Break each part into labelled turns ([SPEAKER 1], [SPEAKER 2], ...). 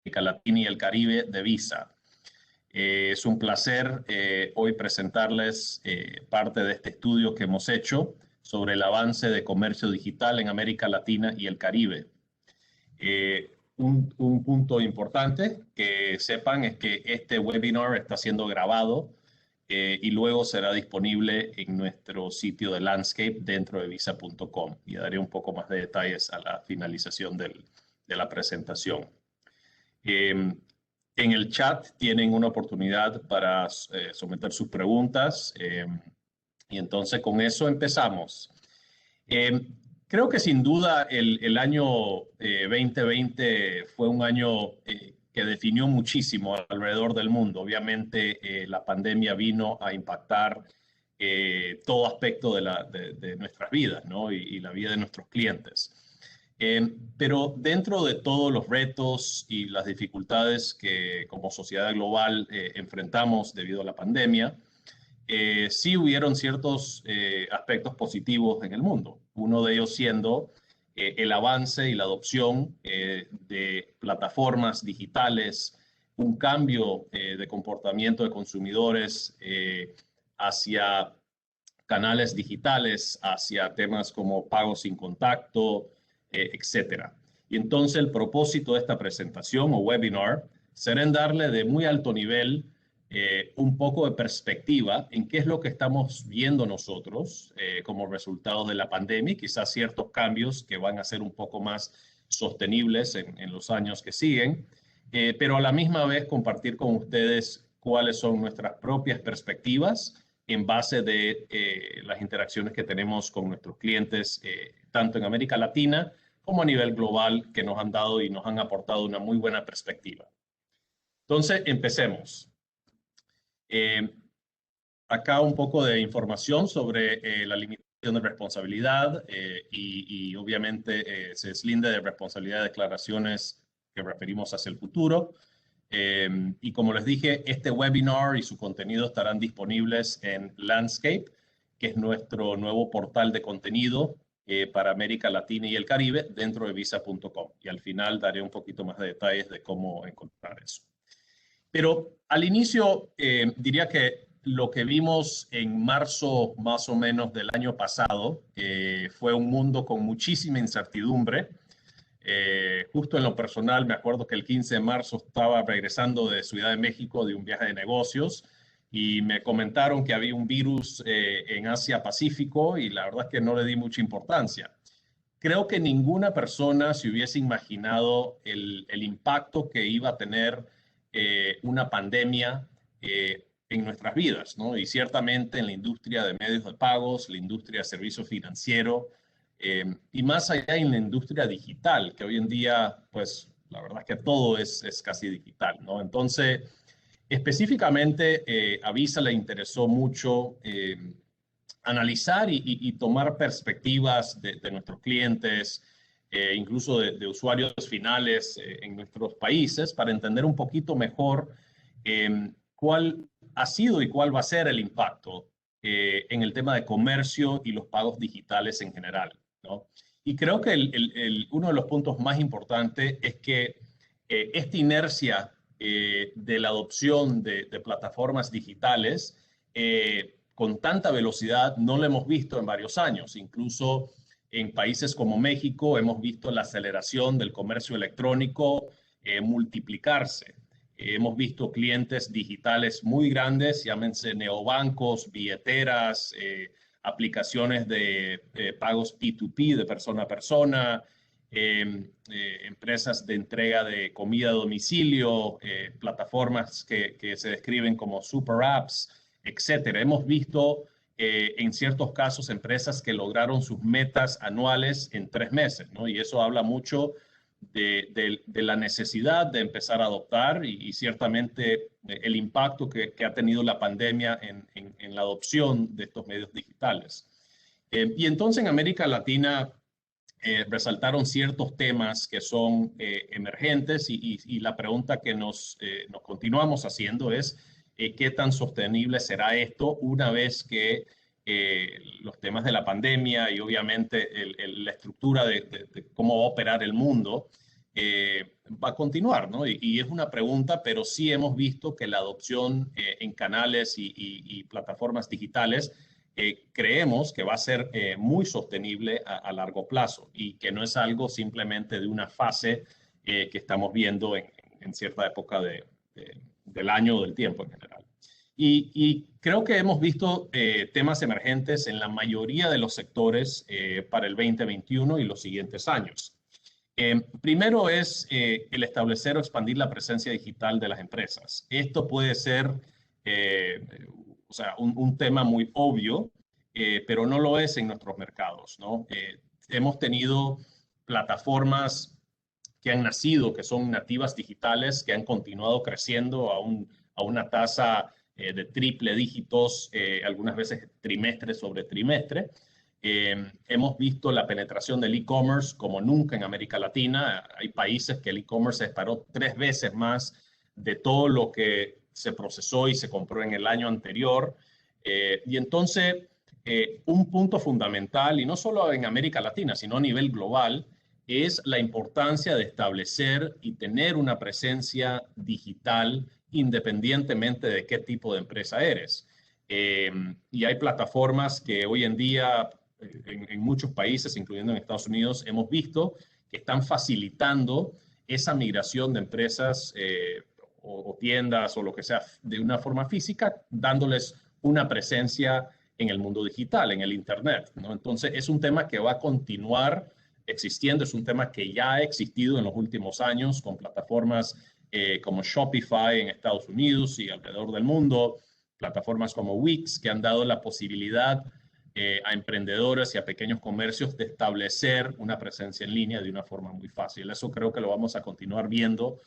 [SPEAKER 1] América Latina y el Caribe de Visa. Es un placer hoy presentarles parte de este estudio que hemos hecho sobre el avance de comercio digital en América Latina y el Caribe. Un punto importante que sepan es que este webinar está siendo grabado y luego será disponible en nuestro sitio de Landscape dentro de visa.com, y daré un poco más de detalles a la finalización de la presentación. En el chat tienen una oportunidad para someter sus preguntas y entonces con eso empezamos. Creo que sin duda el año 2020 fue un año que definió muchísimo alrededor del mundo. Obviamente la pandemia vino a impactar todo aspecto de nuestras vidas, ¿no? y la vida de nuestros clientes. Pero dentro de todos los retos y las dificultades que como sociedad global enfrentamos debido a la pandemia, sí hubieron ciertos aspectos positivos en el mundo. Uno de ellos siendo el avance y la adopción de plataformas digitales, un cambio de comportamiento de consumidores hacia canales digitales, hacia temas como pagos sin contacto, etcétera. Y entonces el propósito de esta presentación o webinar será en darle de muy alto nivel un poco de perspectiva en qué es lo que estamos viendo nosotros como resultado de la pandemia, y quizás ciertos cambios que van a ser un poco más sostenibles en los años que siguen, pero a la misma vez compartir con ustedes cuáles son nuestras propias perspectivas en base de las interacciones que tenemos con nuestros clientes, tanto en América Latina como a nivel global, que nos han dado y nos han aportado una muy buena perspectiva. Entonces, empecemos. Acá un poco de información sobre la limitación de responsabilidad y obviamente se deslinde de responsabilidad de declaraciones que referimos hacia el futuro. Y como les dije, este webinar y su contenido estarán disponibles en Landscape, que es nuestro nuevo portal de contenido para América Latina y el Caribe dentro de visa.com. Y al final daré un poquito más de detalles de cómo encontrar eso. Pero al inicio diría que lo que vimos en marzo más o menos del año pasado fue un mundo con muchísima incertidumbre. Justo en lo personal me acuerdo que el 15 de marzo estaba regresando de Ciudad de México de un viaje de negocios y me comentaron que había un virus en Asia Pacífico y la verdad es que no le di mucha importancia. Creo que ninguna persona se hubiese imaginado el impacto que iba a tener una pandemia en nuestras vidas, ¿no? Y ciertamente en la industria de medios de pagos, la industria de servicios financieros y más allá en la industria digital, que hoy en día, pues la verdad es que todo es casi digital, ¿no? Entonces, específicamente a Visa le interesó mucho analizar y tomar perspectivas de nuestros clientes, incluso de usuarios finales en nuestros países, para entender un poquito mejor cuál ha sido y cuál va a ser el impacto en el tema de comercio y los pagos digitales en general, ¿no? Y creo que uno de los puntos más importantes es que esta inercia de la adopción de plataformas digitales con tanta velocidad no lo hemos visto en varios años. Incluso en países como México hemos visto la aceleración del comercio electrónico multiplicarse. Hemos visto clientes digitales muy grandes, llámense neobancos, billeteras, aplicaciones de pagos P2P, de persona a persona, empresas de entrega de comida a domicilio, plataformas que se describen como super apps, etcétera. Hemos visto en ciertos casos empresas que lograron sus metas anuales en 3 meses, ¿no? Y eso habla mucho de la necesidad de empezar a adoptar y ciertamente el impacto que ha tenido la pandemia en la adopción de estos medios digitales. Y entonces en América Latina resaltaron ciertos temas que son emergentes y la pregunta que nos continuamos haciendo es ¿qué tan sostenible será esto una vez que los temas de la pandemia y obviamente la estructura de cómo va a operar el mundo va a continuar, ¿no? Y es una pregunta, pero sí hemos visto que la adopción en canales y plataformas digitales creemos que va a ser muy sostenible a largo plazo y que no es algo simplemente de una fase que estamos viendo en cierta época del año o del tiempo en general. Y creo que hemos visto temas emergentes en la mayoría de los sectores para el 2021 y los siguientes años. Primero es el establecer o expandir la presencia digital de las empresas. Esto puede ser, o sea, un tema muy obvio, pero no lo es en nuestros mercados, ¿no? Hemos tenido plataformas que han nacido, que son nativas digitales, que han continuado creciendo a una tasa de triple dígitos, algunas veces trimestre sobre trimestre. Hemos visto la penetración del e-commerce como nunca en América Latina. Hay países que el e-commerce se disparó 3 veces más de todo lo que se procesó y se compró en el año anterior. Y entonces, un punto fundamental, y no solo en América Latina, sino a nivel global, es la importancia de establecer y tener una presencia digital independientemente de qué tipo de empresa eres. Y hay plataformas que hoy en día en muchos países, incluyendo en Estados Unidos, hemos visto que están facilitando esa migración de empresas o tiendas o lo que sea de una forma física, dándoles una presencia en el mundo digital, en el Internet, ¿no? Entonces, es un tema que va a continuar existiendo, es un tema que ya ha existido en los últimos años con plataformas como Shopify en Estados Unidos y alrededor del mundo, plataformas como Wix que han dado la posibilidad a emprendedores y a pequeños comercios de establecer una presencia en línea de una forma muy fácil. Eso creo que lo vamos a continuar viendo,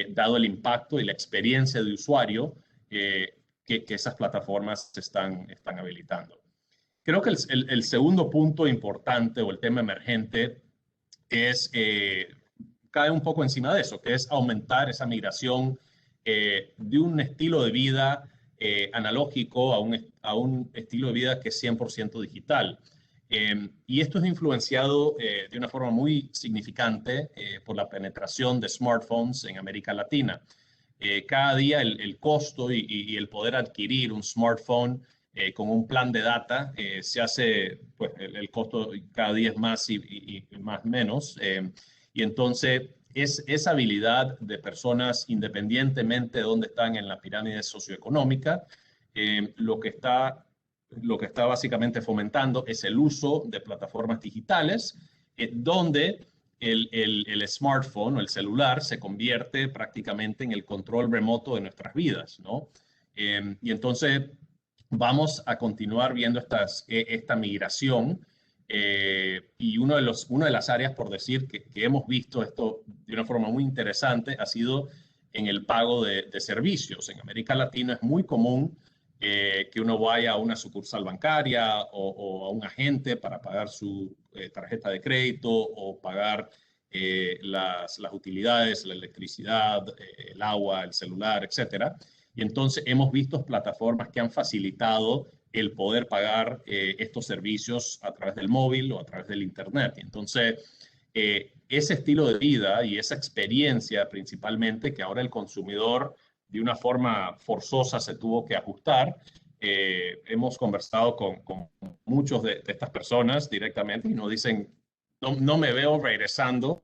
[SPEAKER 1] dado el impacto y la experiencia de usuario que esas plataformas están habilitando. Creo que el segundo punto importante o el tema emergente es, cae un poco encima de eso, que es aumentar esa migración de un estilo de vida analógico a un estilo de vida que es 100% digital. Y esto es influenciado de una forma muy significante por la penetración de smartphones en América Latina. Cada día el costo y el poder adquirir un smartphone con un plan de data se hace, pues el costo cada día es más y más menos. Y entonces es esa habilidad de personas, independientemente de dónde están en la pirámide socioeconómica, lo que está básicamente fomentando es el uso de plataformas digitales, donde el smartphone o el celular se convierte prácticamente en el control remoto de nuestras vidas, ¿no? Y entonces vamos a continuar viendo esta migración y una de las áreas, por decir, que hemos visto esto de una forma muy interesante ha sido en el pago de servicios. En América Latina es muy común que uno vaya a una sucursal bancaria o a un agente para pagar su tarjeta de crédito o pagar las utilidades, la electricidad, el agua, el celular, etcétera. Y entonces hemos visto plataformas que han facilitado el poder pagar estos servicios a través del móvil o a través del Internet. Y entonces, ese estilo de vida y esa experiencia principalmente que ahora el consumidor de una forma forzosa se tuvo que ajustar. Hemos conversado con muchos de estas personas directamente y nos dicen, no me veo regresando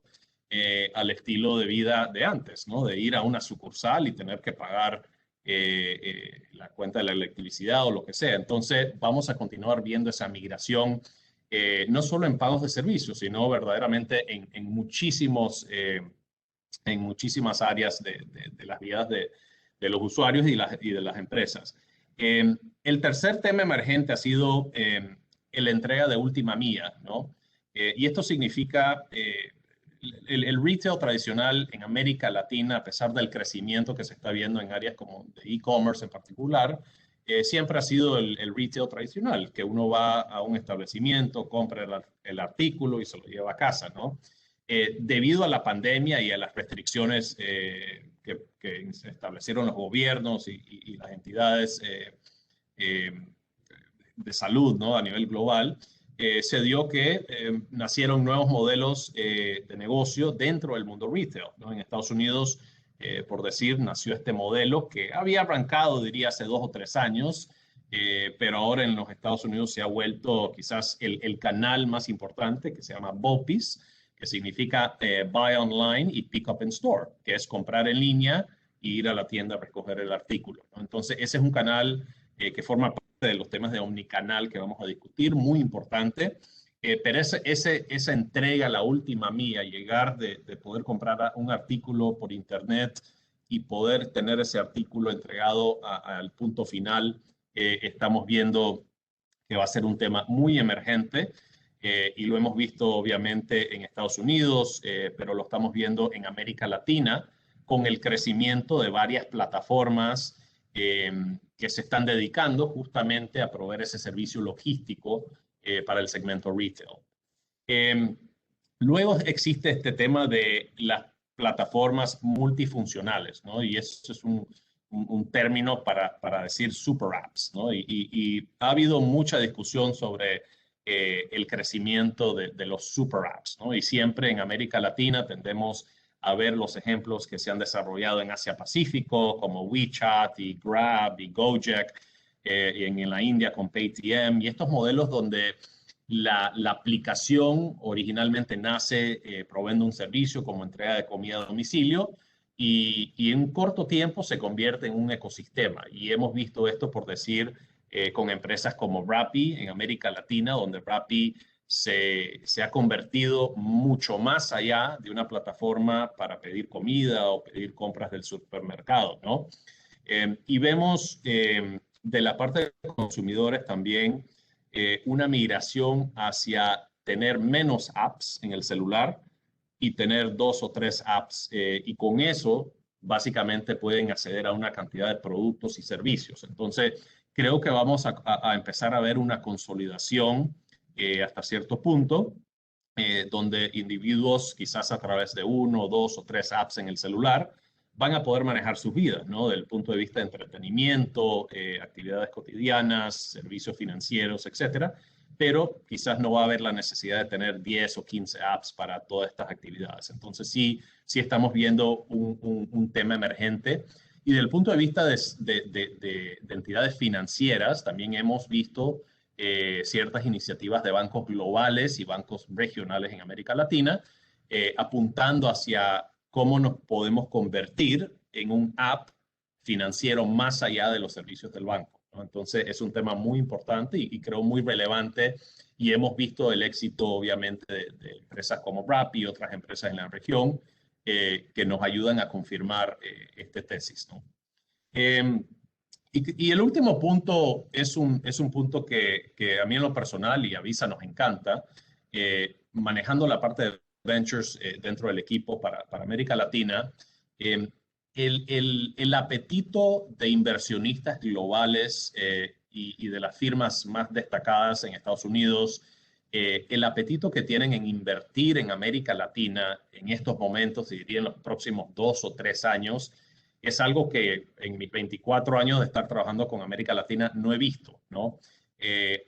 [SPEAKER 1] al estilo de vida de antes, ¿no? De ir a una sucursal y tener que pagar la cuenta de la electricidad o lo que sea. Entonces, vamos a continuar viendo esa migración, no solo en pagos de servicios, sino verdaderamente en muchísimas áreas de las vidas de los usuarios y de las empresas. El tercer tema emergente ha sido la entrega de última milla, ¿no? Y esto significa el retail tradicional en América Latina, a pesar del crecimiento que se está viendo en áreas como de e-commerce en particular, siempre ha sido el retail tradicional, que uno va a un establecimiento, compra el artículo y se lo lleva a casa, ¿no? Debido a la pandemia y a las restricciones que se establecieron los gobiernos y las entidades de salud, ¿no? A nivel global, se dio que nacieron nuevos modelos de negocio dentro del mundo retail, ¿no? En Estados Unidos, por decir, nació este modelo que había arrancado, diría, hace 2 o 3 años, pero ahora en los Estados Unidos se ha vuelto quizás el canal más importante, que se llama BOPIS, que significa Buy Online y Pick Up in Store, que es comprar en línea e ir a la tienda a recoger el artículo, ¿no? Entonces, ese es un canal que forma parte de los temas de omnicanal que vamos a discutir, muy importante. Pero esa entrega, la última mía, llegar de poder comprar un artículo por internet y poder tener ese artículo entregado al punto final, estamos viendo que va a ser un tema muy emergente. Y lo hemos visto obviamente en Estados Unidos, pero lo estamos viendo en América Latina con el crecimiento de varias plataformas que se están dedicando justamente a proveer ese servicio logístico para el segmento retail. Eh, Luego existe este tema de las plataformas multifuncionales, ¿no? Y eso es un término para decir super apps, ¿no? Y ha habido mucha discusión sobre el crecimiento de los super apps, ¿no? Y siempre en América Latina tendemos a ver los ejemplos que se han desarrollado en Asia Pacífico, como WeChat y Grab y Gojek, y en la India con Paytm, y estos modelos donde la aplicación originalmente nace proveyendo un servicio como entrega de comida a domicilio y en un corto tiempo se convierte en un ecosistema. Y hemos visto esto, por decir, con empresas como Rappi en América Latina, donde Rappi se ha convertido mucho más allá de una plataforma para pedir comida o pedir compras del supermercado, ¿no? Y vemos de la parte de los consumidores también una migración hacia tener menos apps en el celular y tener 2 o 3 apps. Y con eso, básicamente, pueden acceder a una cantidad de productos y servicios. Entonces, creo que vamos a empezar a ver una consolidación hasta cierto punto, donde individuos, quizás a través de 1, 2 o 3 apps en el celular, van a poder manejar sus vidas, ¿no? Del punto de vista de entretenimiento, actividades cotidianas, servicios financieros, etcétera. Pero quizás no va a haber la necesidad de tener 10 o 15 apps para todas estas actividades. Entonces, sí estamos viendo un tema emergente. Y del punto de vista de entidades financieras, también hemos visto ciertas iniciativas de bancos globales y bancos regionales en América Latina, apuntando hacia cómo nos podemos convertir en un app financiero más allá de los servicios del banco, ¿no? Entonces, es un tema muy importante y creo muy relevante, y hemos visto el éxito, obviamente, de empresas como Rappi y otras empresas en la región que nos ayudan a confirmar esta tesis, ¿no? Eh, y el último punto es un punto que a mí en lo personal y a Visa nos encanta, manejando la parte de ventures dentro del equipo para América Latina. eh, el apetito de inversionistas globales y de las firmas más destacadas en Estados Unidos, el apetito que tienen en invertir en América Latina en estos momentos, diría en los próximos 2 o 3 años, es algo que en mis 24 años de estar trabajando con América Latina no he visto, ¿no?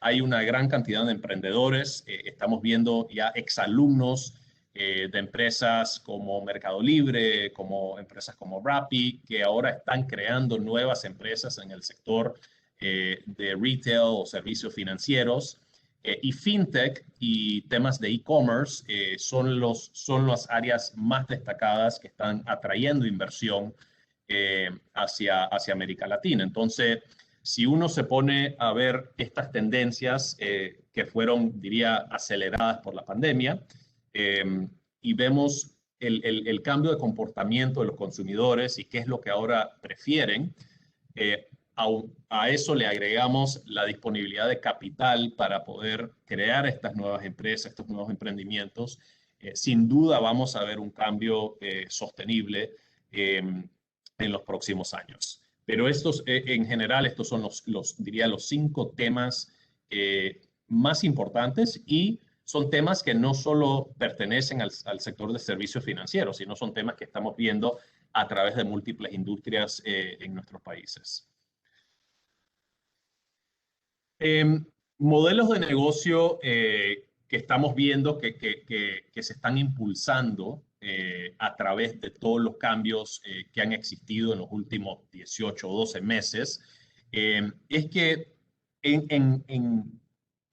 [SPEAKER 1] Hay una gran cantidad de emprendedores, estamos viendo ya exalumnos de empresas como Mercado Libre, como empresas como Rappi, que ahora están creando nuevas empresas en el sector de retail o servicios financieros. Y fintech y temas de e-commerce son las áreas más destacadas que están atrayendo inversión hacia América Latina. Entonces, si uno se pone a ver estas tendencias que fueron, diría, aceleradas por la pandemia, y vemos el cambio de comportamiento de los consumidores y qué es lo que ahora prefieren, eh, a eso le agregamos la disponibilidad de capital para poder crear estas nuevas empresas, estos nuevos emprendimientos. Sin duda vamos a ver un cambio sostenible en los próximos años. Pero en general, estos son diría, los 5 temas más importantes, y son temas que no solo pertenecen al sector de servicios financieros, sino son temas que estamos viendo a través de múltiples industrias en nuestros países. Modelos de negocio que estamos viendo que se están impulsando a través de todos los cambios que han existido en los últimos 18 o 12 meses, es que en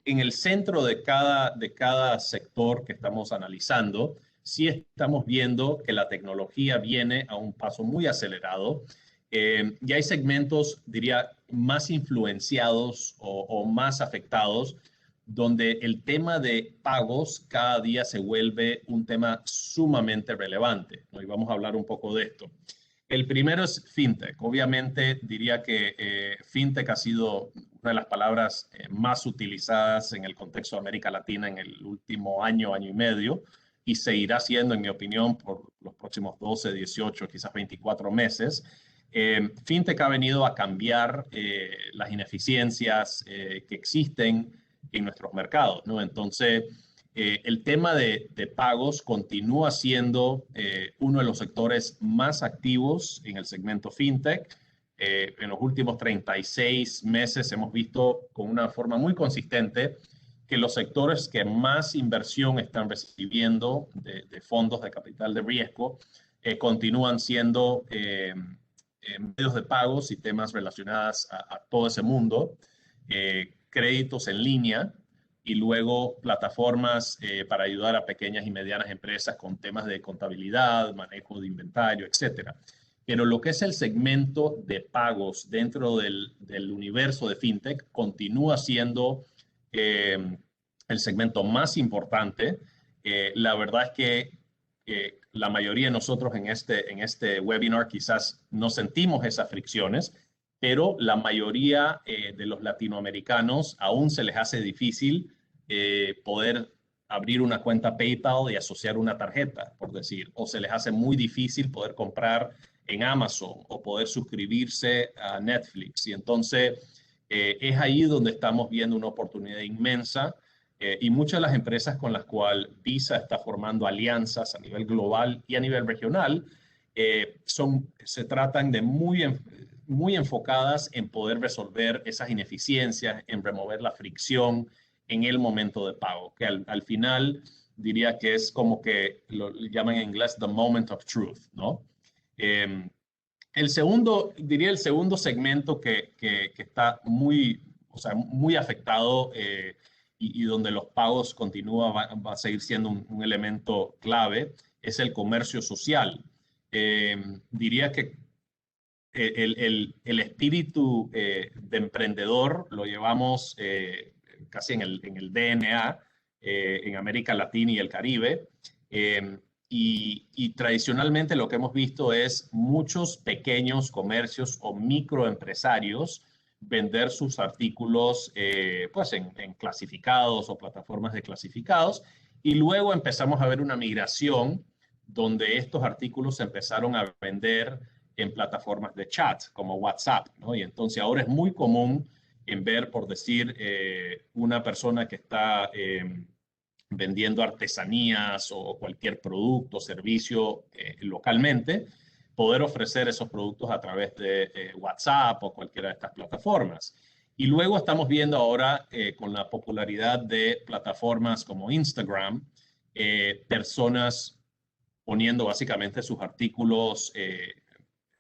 [SPEAKER 1] el centro de cada sector que estamos analizando, sí estamos viendo que la tecnología viene a un paso muy acelerado. Y hay segmentos, diría, más influenciados o más afectados, donde el tema de pagos cada día se vuelve un tema sumamente relevante, ¿no? Y vamos a hablar un poco de esto. El primero es fintech. Obviamente diría que fintech ha sido una de las palabras más utilizadas en el contexto de América Latina en el último año, año y medio, y seguirá siendo, en mi opinión, por los próximos 12, 18, quizás 24 meses. Fintech ha venido a cambiar las ineficiencias que existen en nuestros mercados, ¿no? Entonces, el tema de pagos continúa siendo uno de los sectores más activos en el segmento fintech. En los últimos 36 meses hemos visto con una forma muy consistente que los sectores que más inversión están recibiendo de fondos de capital de riesgo continúan siendo medios de pagos y temas relacionados a todo ese mundo, créditos en línea y luego plataformas para ayudar a pequeñas y medianas empresas con temas de contabilidad, manejo de inventario, etcétera. Pero lo que es el segmento de pagos dentro del universo de fintech continúa siendo el segmento más importante. La verdad es que la mayoría de nosotros en este webinar quizás no sentimos esas fricciones, pero la mayoría de los latinoamericanos aún se les hace difícil poder abrir una cuenta PayPal y asociar una tarjeta, por decir, o se les hace muy difícil poder comprar en Amazon o poder suscribirse a Netflix. Y entonces es ahí donde estamos viendo una oportunidad inmensa y muchas de las empresas con las cuales Visa está formando alianzas a nivel global y a nivel regional se tratan de muy enfocadas en poder resolver esas ineficiencias, en remover la fricción en el momento de pago, que al final diría que es como que lo llaman en inglés the moment of truth, ¿no? Diría el segundo segmento que está muy, o sea, muy afectado y donde los pagos continúan, va a seguir siendo un elemento clave, es el comercio social. Diría que el espíritu de emprendedor lo llevamos casi en el DNA en América Latina y el Caribe. Y tradicionalmente lo que hemos visto es muchos pequeños comercios o microempresarios vender sus artículos pues en clasificados o plataformas de clasificados. Y luego empezamos a ver una migración donde estos artículos se empezaron a vender en plataformas de chat como WhatsApp, ¿no? Y entonces ahora es muy común en ver, por decir, una persona que está vendiendo artesanías o cualquier producto o servicio localmente, poder ofrecer esos productos a través de WhatsApp o cualquiera de estas plataformas. Y luego estamos viendo ahora con la popularidad de plataformas como Instagram, personas poniendo básicamente sus artículos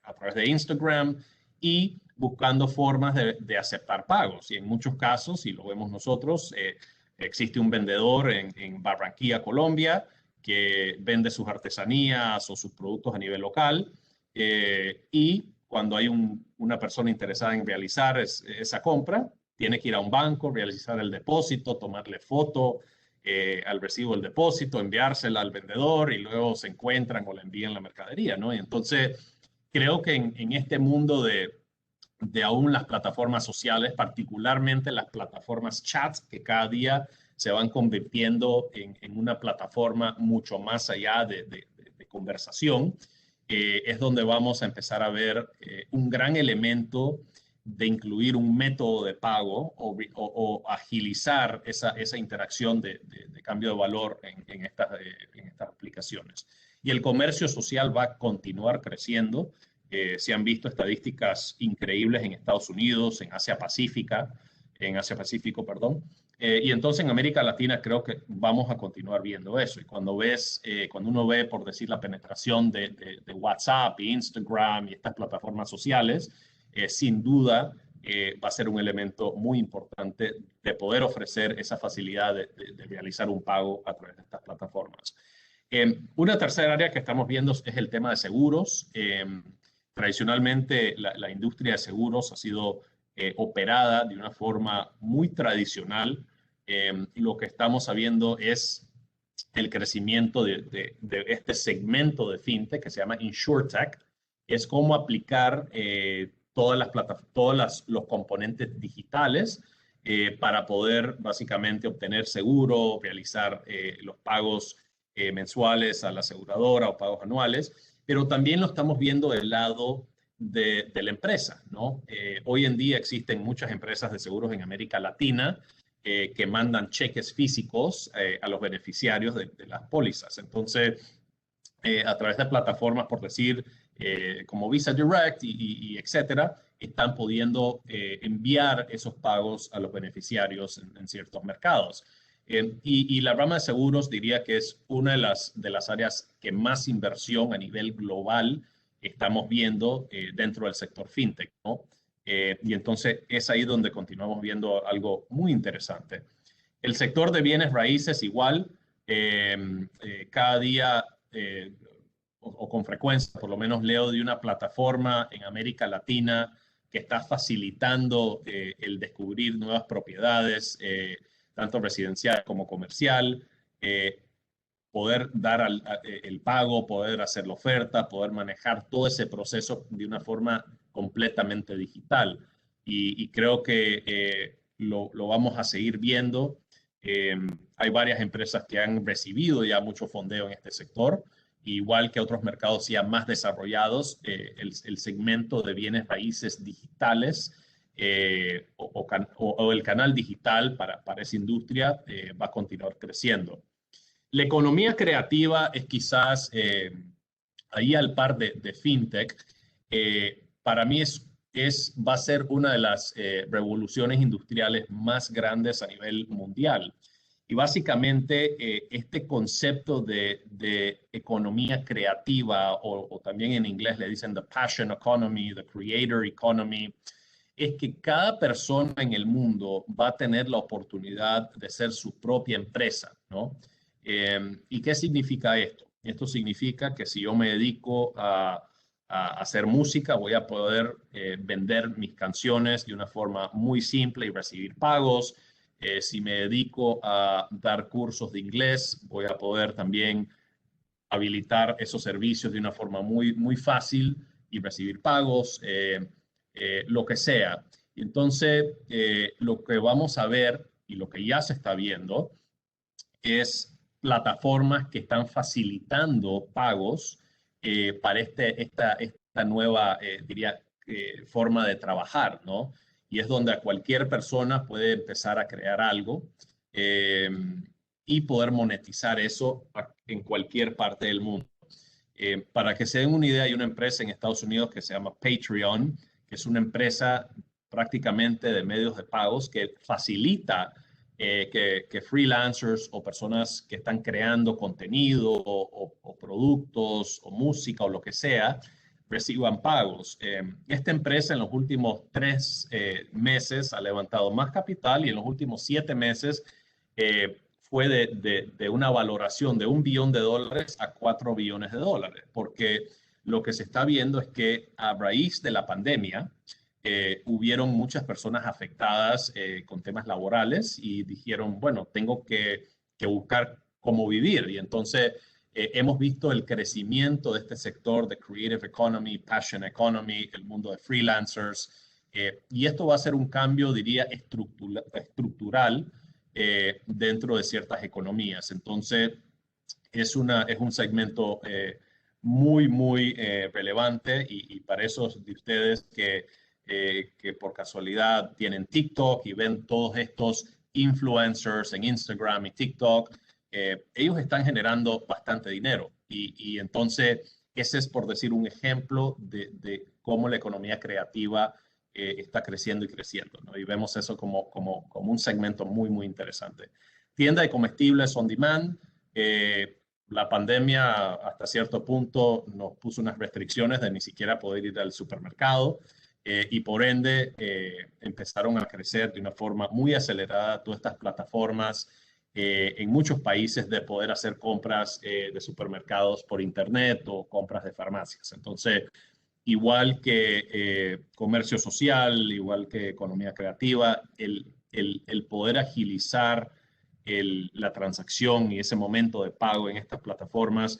[SPEAKER 1] a través de Instagram y buscando formas de aceptar pagos. Y en muchos casos, y lo vemos nosotros, existe un vendedor en Barranquilla, Colombia, que vende sus artesanías o sus productos a nivel local y cuando hay una persona interesada en realizar esa compra, tiene que ir a un banco, realizar el depósito, tomarle foto al recibo del depósito, enviársela al vendedor y luego se encuentran o le envían la mercadería, ¿no? Y entonces creo que en este mundo de aún las plataformas sociales, particularmente las plataformas chats, que cada día se van convirtiendo en una plataforma mucho más allá de conversación, es donde vamos a empezar a ver un gran elemento de incluir un método de pago o agilizar esa interacción de cambio de valor en estas aplicaciones. Y el comercio social va a continuar creciendo. Se han visto estadísticas increíbles en Estados Unidos, en Asia Pacífico, perdón, Y entonces en América Latina creo que vamos a continuar viendo eso. Y cuando uno ve, por decir, la penetración de WhatsApp, y Instagram y estas plataformas sociales, sin duda va a ser un elemento muy importante de poder ofrecer esa facilidad de realizar un pago a través de estas plataformas. Una tercera área que estamos viendo es el tema de seguros. Tradicionalmente, la industria de seguros ha sido operada de una forma muy tradicional. Lo que estamos sabiendo es el crecimiento de este segmento de fintech que se llama InsurTech. Es cómo aplicar todos los componentes digitales para poder básicamente obtener seguro, realizar los pagos mensuales a la aseguradora o pagos anuales, pero también lo estamos viendo del lado de la empresa, ¿no? Hoy en día existen muchas empresas de seguros en América Latina que mandan cheques físicos a los beneficiarios de las pólizas. Entonces, a través de plataformas, por decir, como Visa Direct y etcétera, están pudiendo enviar esos pagos a los beneficiarios en ciertos mercados. Y la rama de seguros diría que es una de las áreas que más inversión a nivel global estamos viendo dentro del sector fintech, ¿no? Y entonces es ahí donde continuamos viendo algo muy interesante. El sector de bienes raíces igual, cada día o con frecuencia, por lo menos leo de una plataforma en América Latina que está facilitando el descubrir nuevas propiedades, tanto residencial como comercial, poder dar el pago, poder hacer la oferta, poder manejar todo ese proceso de una forma completamente digital. Y creo que lo vamos a seguir viendo. Hay varias empresas que han recibido ya mucho fondeo en este sector, igual que otros mercados ya más desarrollados. El segmento de bienes raíces digitales o el canal digital para esa industria va a continuar creciendo. La economía creativa es quizás ahí al par de fintech. Para mí va a ser una de las revoluciones industriales más grandes a nivel mundial. Y básicamente este concepto de economía creativa, o también en inglés le dicen the passion economy, the creator economy, es que cada persona en el mundo va a tener la oportunidad de ser su propia empresa, ¿no? ¿Y qué significa esto? Esto significa que si yo me dedico a hacer música, voy a poder vender mis canciones de una forma muy simple y recibir pagos. Si me dedico a dar cursos de inglés, voy a poder también habilitar esos servicios de una forma muy fácil y recibir pagos, lo que sea. Entonces, lo que vamos a ver y lo que ya se está viendo es plataformas que están facilitando pagos para esta nueva, diría, forma de trabajar, ¿no? Y es donde cualquier persona puede empezar a crear algo eh, y poder monetizar eso en cualquier parte del mundo. Para que se den una idea, hay una empresa en Estados Unidos que se llama Patreon, que es una empresa prácticamente de medios de pagos que facilita que freelancers o personas que están creando contenido o productos o música o lo que sea reciban pagos. Esta empresa en los últimos 3 meses ha levantado más capital y en los últimos 7 meses fue de una valoración de $1 billón a $4 billones, porque lo que se está viendo es que a raíz de la pandemia, hubieron muchas personas afectadas con temas laborales y dijeron, bueno, tengo que buscar cómo vivir. Y entonces hemos visto el crecimiento de este sector de Creative Economy, Passion Economy, el mundo de freelancers. Y esto va a ser un cambio, diría, estructural dentro de ciertas economías. Entonces, es un segmento muy relevante y para esos de ustedes que por casualidad tienen TikTok y ven todos estos influencers en Instagram y TikTok, ellos están generando bastante dinero y entonces ese es por decir un ejemplo de cómo la economía creativa está creciendo y creciendo, ¿no? Y vemos eso como un segmento muy, muy interesante. Tienda de comestibles on demand. La pandemia hasta cierto punto nos puso unas restricciones de ni siquiera poder ir al supermercado y por ende empezaron a crecer de una forma muy acelerada todas estas plataformas en muchos países de poder hacer compras de supermercados por internet o compras de farmacias. Entonces, igual que comercio social, igual que economía creativa, el poder agilizar la transacción y ese momento de pago en estas plataformas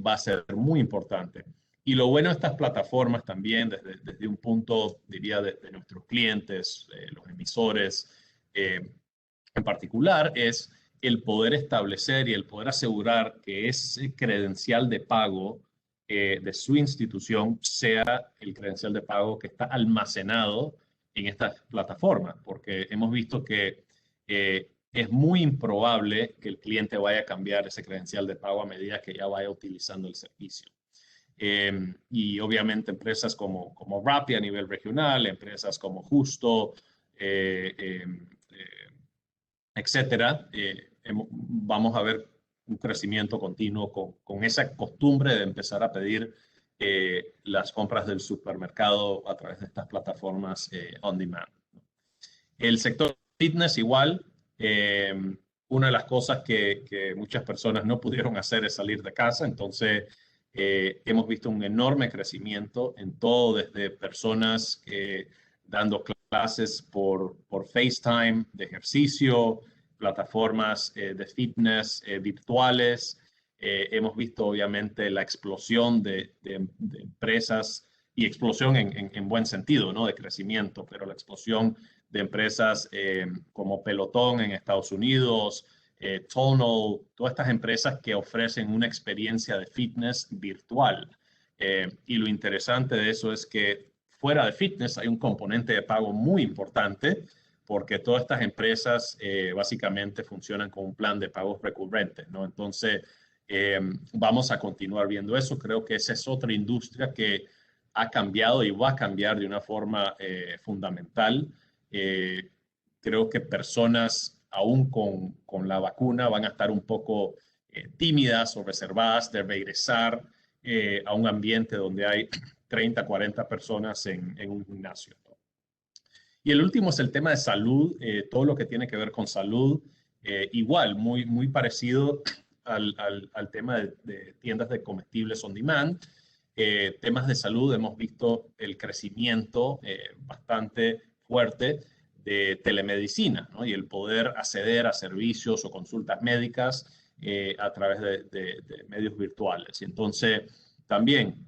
[SPEAKER 1] va a ser muy importante. Y lo bueno de estas plataformas también, desde un punto, diría, de nuestros clientes, los emisores en particular, es el poder establecer y el poder asegurar que ese credencial de pago de su institución sea el credencial de pago que está almacenado en estas plataformas, porque hemos visto que es muy improbable que el cliente vaya a cambiar ese credencial de pago a medida que ya vaya utilizando el servicio. Y obviamente empresas como Rappi a nivel regional, empresas como Justo, etcétera, vamos a ver un crecimiento continuo con esa costumbre de empezar a pedir las compras del supermercado a través de estas plataformas on demand. El sector fitness igual, eh, una de las cosas que muchas personas no pudieron hacer es salir de casa, entonces hemos visto un enorme crecimiento en todo, desde personas dando clases por FaceTime de ejercicio, plataformas de fitness virtuales. Hemos visto obviamente la explosión de empresas y explosión en buen sentido, ¿no? De crecimiento, pero la explosión de empresas como Pelotón en Estados Unidos, Tonal, todas estas empresas que ofrecen una experiencia de fitness virtual. Y lo interesante de eso es que fuera de fitness hay un componente de pago muy importante porque todas estas empresas básicamente funcionan con un plan de pagos recurrentes, ¿no? Entonces, vamos a continuar viendo eso. Creo que esa es otra industria que ha cambiado y va a cambiar de una forma fundamental. Eh, Creo que personas, aún con la vacuna, van a estar un poco tímidas o reservadas de regresar a un ambiente donde hay 30, 40 personas en un gimnasio, ¿no? Y el último es el tema de salud, todo lo que tiene que ver con salud, igual, muy, muy parecido al tema de tiendas de comestibles on demand. Temas de salud, hemos visto el crecimiento bastante fuerte de telemedicina, ¿no? Y el poder acceder a servicios o consultas médicas a través de medios virtuales. Y entonces, también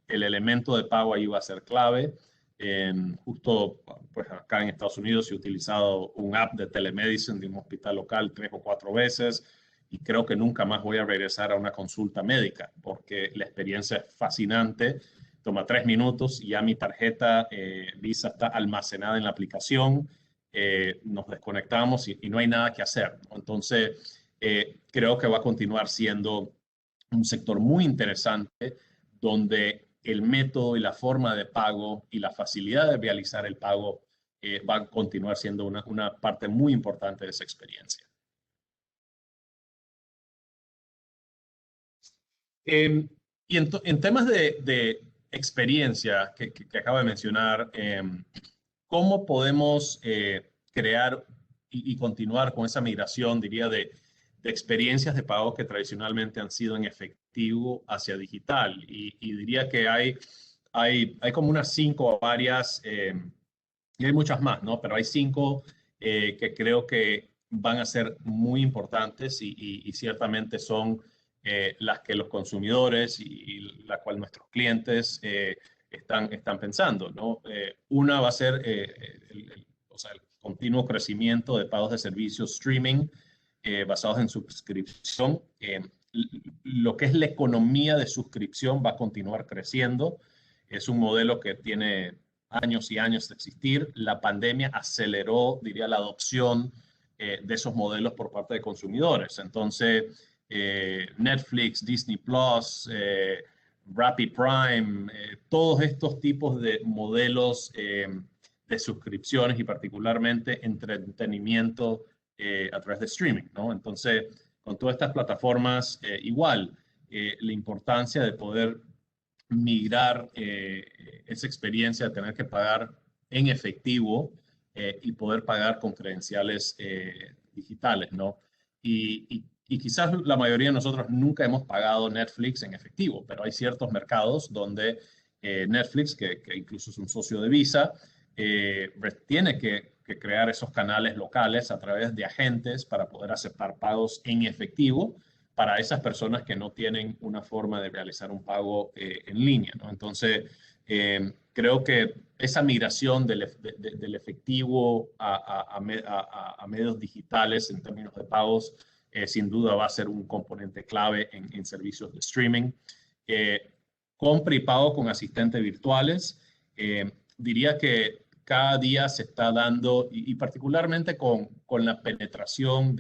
[SPEAKER 1] el elemento de pago ahí va a ser clave. Justo pues acá en Estados Unidos he utilizado un app de telemedicine de un hospital local 3 o 4 veces y creo que nunca más voy a regresar a una consulta médica porque la experiencia es fascinante. Toma 3 minutos y ya mi tarjeta Visa está almacenada en la aplicación. Nos desconectamos y no hay nada que hacer, ¿no? Entonces, creo que va a continuar siendo un sector muy interesante donde el método y la forma de pago y la facilidad de realizar el pago va a continuar siendo una parte muy importante de esa experiencia. Y en temas de experiencia que acabo de mencionar, ¿cómo podemos crear y continuar con esa migración, diría, de experiencias de pago que tradicionalmente han sido en efectivo hacia digital? Y diría que hay como unas 5 áreas, y hay muchas más, ¿no? Pero hay 5 que creo que van a ser muy importantes y ciertamente son las que los consumidores y la cual nuestros clientes están pensando, ¿no? Una va a ser o sea, el continuo crecimiento de pagos de servicios streaming basados en suscripción. Lo que es la economía de suscripción va a continuar creciendo. Es un modelo que tiene años y años de existir. La pandemia aceleró, diría, la adopción de esos modelos por parte de consumidores. Entonces, Netflix, Disney Plus, Rappi Prime, todos estos tipos de modelos de suscripciones y particularmente entretenimiento a través de streaming, ¿no? Entonces, con todas estas plataformas, igual, la importancia de poder migrar esa experiencia de tener que pagar en efectivo y poder pagar con credenciales digitales, ¿no? Y quizás la mayoría de nosotros nunca hemos pagado Netflix en efectivo, pero hay ciertos mercados donde Netflix, que incluso es un socio de Visa, tiene que crear esos canales locales a través de agentes para poder aceptar pagos en efectivo para esas personas que no tienen una forma de realizar un pago en línea, ¿no? Entonces, creo que esa migración del efectivo a medios digitales en términos de pagos, sin duda va a ser un componente clave en servicios de streaming. Compra y pago con asistentes virtuales. Diría que cada día se está dando, y particularmente con la penetración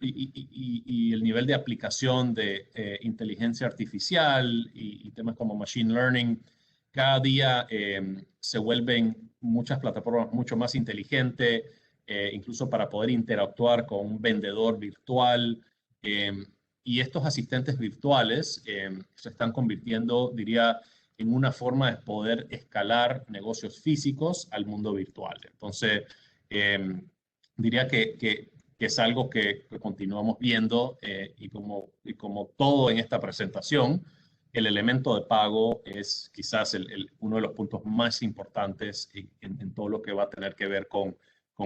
[SPEAKER 1] y el nivel de aplicación de inteligencia artificial y temas como machine learning, cada día se vuelven muchas plataformas mucho más inteligentes, incluso para poder interactuar con un vendedor virtual. Y estos asistentes virtuales se están convirtiendo, diría, en una forma de poder escalar negocios físicos al mundo virtual. Entonces, diría que es algo que continuamos viendo y como todo en esta presentación, el elemento de pago es quizás uno de los puntos más importantes en todo lo que va a tener que ver con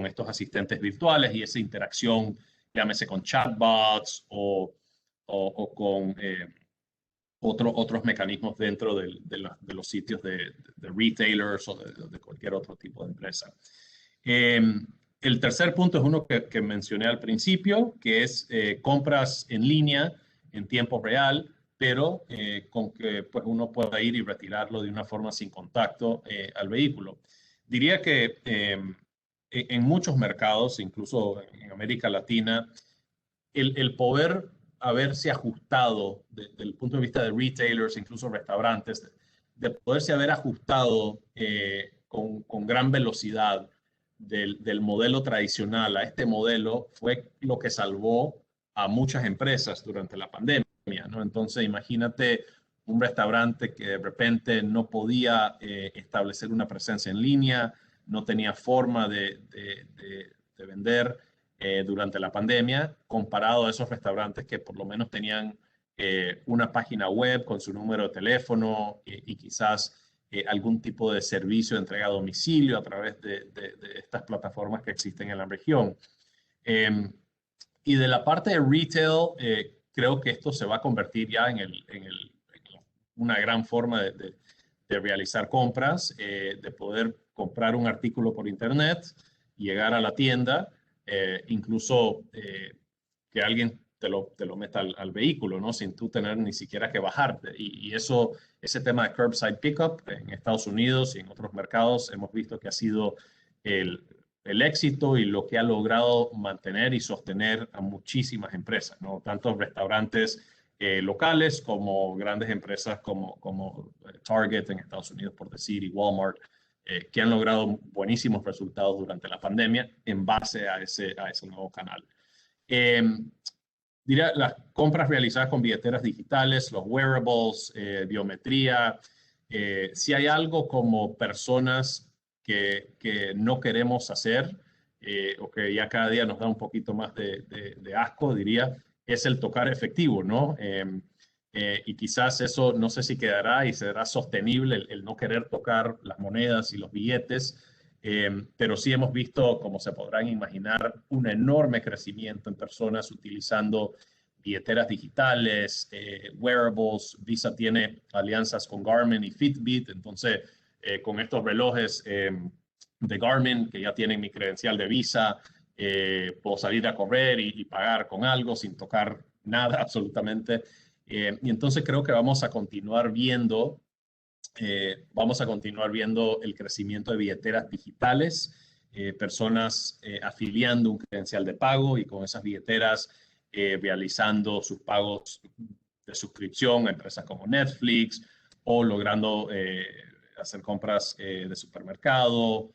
[SPEAKER 1] estos asistentes virtuales y esa interacción, llámese con chatbots o con otros mecanismos dentro de los sitios de retailers o de cualquier otro tipo de empresa. El tercer punto es uno que mencioné al principio, que es compras en línea en tiempo real, pero con que pues, uno pueda ir y retirarlo de una forma sin contacto al vehículo. Diría que en muchos mercados, incluso en América Latina, el poder haberse ajustado desde el punto de vista de retailers, incluso restaurantes, de poderse haber ajustado con gran velocidad del modelo tradicional a este modelo fue lo que salvó a muchas empresas durante la pandemia, ¿no? Entonces, imagínate un restaurante que de repente no podía establecer una presencia en línea, no tenía forma de vender durante la pandemia, comparado a esos restaurantes que por lo menos tenían una página web con su número de teléfono y quizás algún tipo de servicio de entrega a domicilio a través de estas plataformas que existen en la región. Y de la parte de retail, creo que esto se va a convertir ya en una gran forma de realizar compras, de poder comprar un artículo por internet, llegar a la tienda, incluso que alguien te lo meta al vehículo, ¿no? Sin tú tener ni siquiera que bajarte. Y ese tema de curbside pickup en Estados Unidos y en otros mercados hemos visto que ha sido el éxito y lo que ha logrado mantener y sostener a muchísimas empresas, ¿no? Tanto restaurantes locales como grandes empresas como Target en Estados Unidos, por decir, y Walmart, que han logrado buenísimos resultados durante la pandemia en base a ese nuevo canal. Diría, las compras realizadas con billeteras digitales, los wearables, biometría, si hay algo como personas que no queremos hacer o que ya cada día nos da un poquito más de asco, diría, es el tocar efectivo, ¿no? Y quizás eso no sé si quedará y será sostenible el no querer tocar las monedas y los billetes, pero sí hemos visto, como se podrán imaginar, un enorme crecimiento en personas utilizando billeteras digitales, wearables. Visa tiene alianzas con Garmin y Fitbit, entonces con estos relojes de Garmin que ya tienen mi credencial de Visa, puedo salir a correr y pagar con algo sin tocar nada absolutamente. Y entonces creo que vamos a continuar viendo el crecimiento de billeteras digitales, personas afiliando un credencial de pago y con esas billeteras realizando sus pagos de suscripción a empresas como Netflix o logrando hacer compras de supermercado,